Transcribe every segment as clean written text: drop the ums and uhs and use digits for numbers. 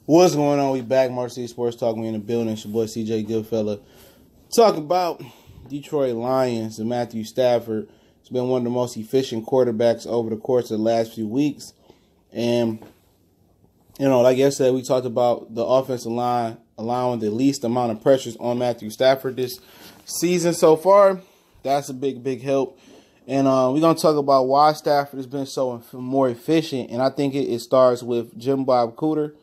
What's going on? We back, Marcy Sports Talk. We in the building. It's your boy CJ Goodfella. Talk about Detroit Lions and Matthew Stafford. It's been one of the most efficient quarterbacks over the course of the last few weeks. And, like I said, we talked about the offensive line allowing the least amount of pressures on Matthew Stafford this season so far. That's a big help. And we're going to talk about why Stafford has been so more efficient. And I think it starts with Jim Bob Cooter.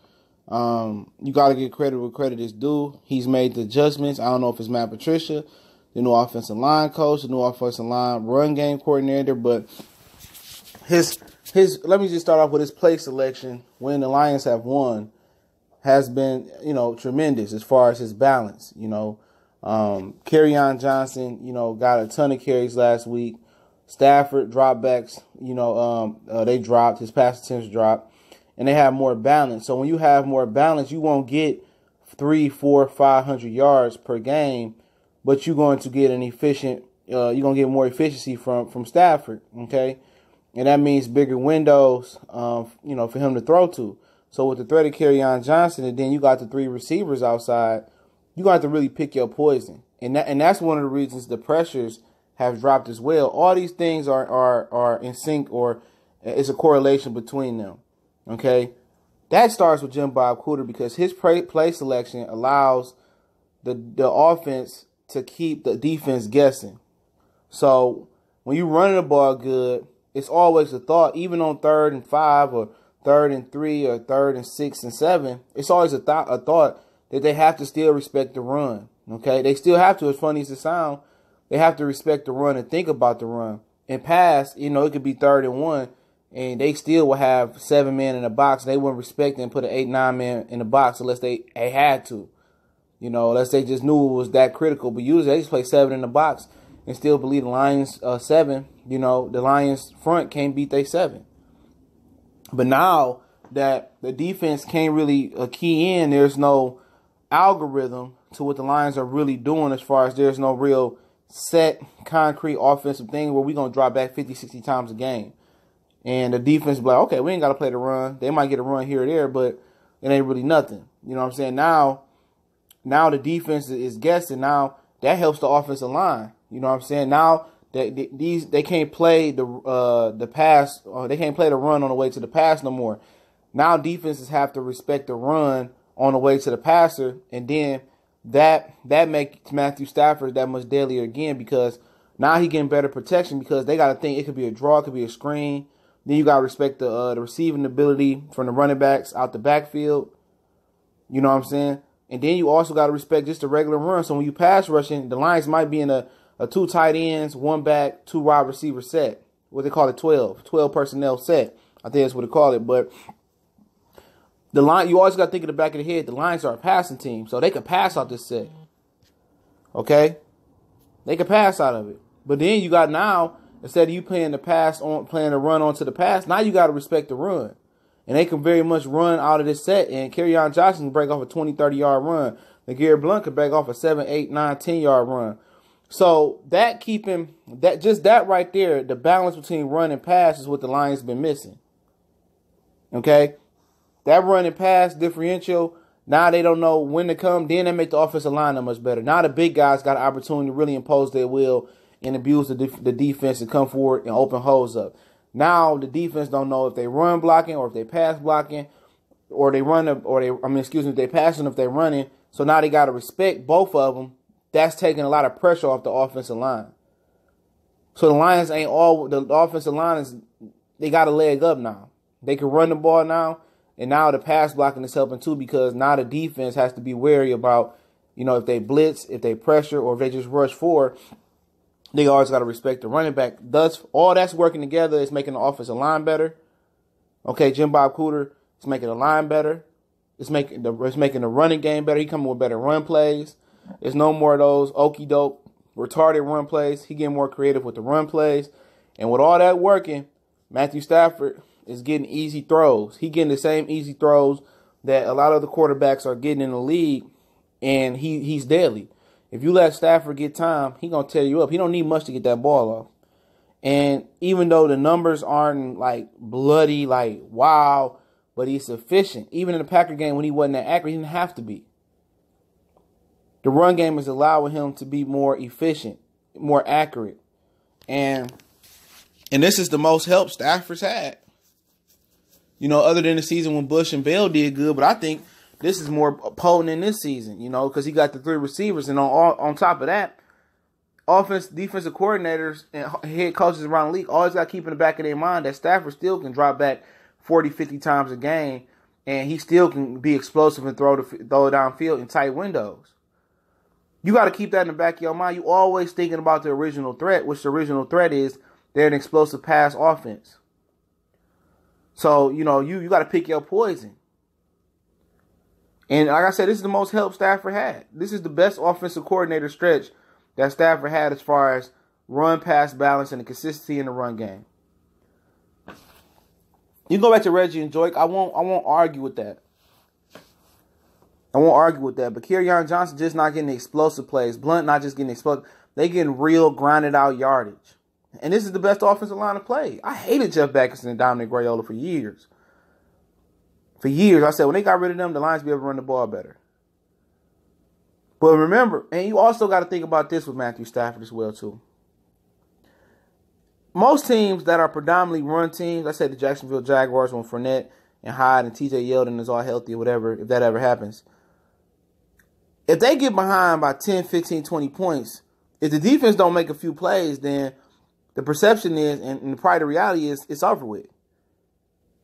You got to get credit where credit is due. He's made the adjustments. I don't know if it's Matt Patricia, the new offensive line coach, the new offensive line run game coordinator, but his let me just start off with his play selection when the Lions have won has been, tremendous as far as his balance. Kerryon Johnson, got a ton of carries last week. Stafford dropbacks, they dropped. His pass attempts dropped. And they have more balance. So when you have more balance, you won't get 300, 400, 500 yards per game, but you're going to get an efficient. You're going to get more efficiency from Stafford. Okay, and that means bigger windows. For him to throw to. So with the threat of Kerryon Johnson, and then you got the three receivers outside, you got to really pick your poison. And that's one of the reasons the pressures have dropped as well. All these things are in sync, or it's a correlation between them. Okay, that starts with Jim Bob Cooter because his play selection allows the offense to keep the defense guessing. So when you're running the ball good, it's always a thought, even on 3rd and 5 or 3rd and 3 or 3rd and 6 and 7, it's always a thought that they have to still respect the run. Okay, they still have to, as funny as it sounds, they have to respect the run and think about the run. And pass, it could be 3rd and 1. And they still will have 7 men in the box. They wouldn't respect and put an 8, 9 man in the box unless they had to. Unless they just knew it was that critical. But usually they just play 7 in the box and still believe the Lions 7. The Lions front can't beat they 7. But now that the defense can't really key in, there's no algorithm to what the Lions are really doing as far as there's no real set, concrete offensive thing where we're going to drop back 50, 60 times a game. And the defense be like, okay, we ain't got to play the run. They might get a run here or there, but it ain't really nothing. You know what I'm saying? Now the defense is guessing. Now that helps the offensive line. You know what I'm saying? Now they can't play the pass. They can't play the run on the way to the pass no more. Now defenses have to respect the run on the way to the passer, and then that makes Matthew Stafford that much deadlier again because now he getting better protection because they got to think it could be a draw, it could be a screen. Then you got to respect the receiving ability from the running backs out the backfield. You know what I'm saying? And then you also got to respect just the regular run. So when you pass rushing, the Lions might be in a 2 tight ends, 1 back, 2 wide receiver set. What they call it, 12 personnel set. I think that's what they call it. But the line, you always got to think in the back of the head, the Lions are a passing team. So they can pass out this set. Okay? They can pass out of it. But then you got now, instead of you playing the run onto the pass, now you got to respect the run. And they can very much run out of this set. And Kerryon Johnson can break off a 20, 30-yard run. LeGarrette Blount could break off a 7, 8, 9, 10-yard run. So that right there, the balance between run and pass is what the Lions been missing. Okay? That run and pass differential, now they don't know when to come. Then they make the offensive line that much better. Now the big guys got an opportunity to really impose their will and abuse the defense and come forward and open holes up. Now the defense don't know if they run blocking or if they pass blocking, or they if they passing if they running. So now they got to respect both of them. That's taking a lot of pressure off the offensive line. So the Lions the offensive line they got a leg up now. They can run the ball now, and now the pass blocking is helping too because now the defense has to be wary about, if they blitz, if they pressure, or if they just rush forward. They always got to respect the running back. Thus, all that's working together is making the offensive line better. Okay, Jim Bob Cooter is making the line better. It's making the running game better. He coming with better run plays. There's no more of those okey doke retarded run plays. He getting more creative with the run plays. And with all that working, Matthew Stafford is getting easy throws. He getting the same easy throws that a lot of the quarterbacks are getting in the league, and he's deadly. If you let Stafford get time, he going to tear you up. He don't need much to get that ball off. And even though the numbers aren't like bloody, like wow, but he's efficient. Even in the Packer game when he wasn't that accurate, he didn't have to be. The run game is allowing him to be more efficient, more accurate. And this is the most help Stafford's had. You know, other than the season when Bush and Bell did good, but I think this is more potent in this season, you know, because he got the 3 receivers. And on top of that, defensive coordinators and head coaches around the league always got to keep in the back of their mind that Stafford still can drop back 40, 50 times a game, and he still can be explosive and throw it downfield in tight windows. You got to keep that in the back of your mind. You always thinking about the original threat, which the original threat is they're an explosive pass offense. So, you know, you got to pick your poison. And like I said, this is the most help Stafford had. This is the best offensive coordinator stretch that Stafford had as far as run-pass balance and the consistency in the run game. You go back to Reggie and Joyke, I won't argue with that. But Kerryon Johnson just not getting the explosive plays. Blunt not just getting explosive. They getting real grinded out yardage. And this is the best offensive line to play. I hated Jeff Beckerson and Dominic Raiola for years. For years, I said when they got rid of them, the Lions be able to run the ball better. But remember, and you also got to think about this with Matthew Stafford as well, too. Most teams that are predominantly run teams, I said the Jacksonville Jaguars when Fournette and Hyde and TJ Yeldon is all healthy or whatever, if that ever happens. If they get behind by 10, 15, 20 points, if the defense don't make a few plays, then the perception is, and probably the reality is, it's over with.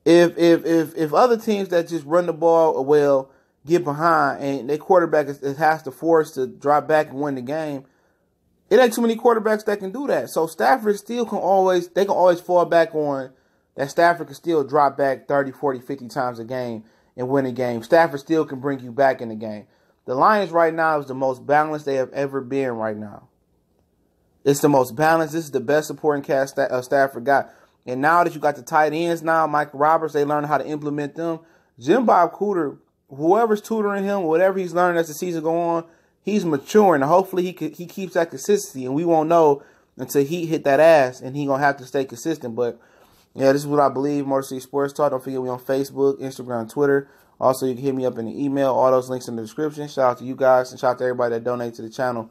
If other teams that just run the ball well get behind and their quarterback has to force to drop back and win the game, it ain't too many quarterbacks that can do that. So Stafford still can always fall back on that. Stafford can still drop back 30, 40, 50 times a game and win a game. Stafford still can bring you back in the game. The Lions right now is the most balanced they have ever been right now. It's the most balanced. This is the best supporting cast Stafford got. And now that you got the tight ends now, Mike Roberts, they learn how to implement them. Jim Bob Cooter, whoever's tutoring him, whatever he's learning as the season go on, he's maturing. And hopefully he keeps that consistency. And we won't know until he hit that ass, and he going to have to stay consistent. But, yeah, this is what I believe. Motor City Sports Talk. Don't forget we on Facebook, Instagram, Twitter. Also, you can hit me up in the email. All those links in the description. Shout out to you guys, and shout out to everybody that donates to the channel.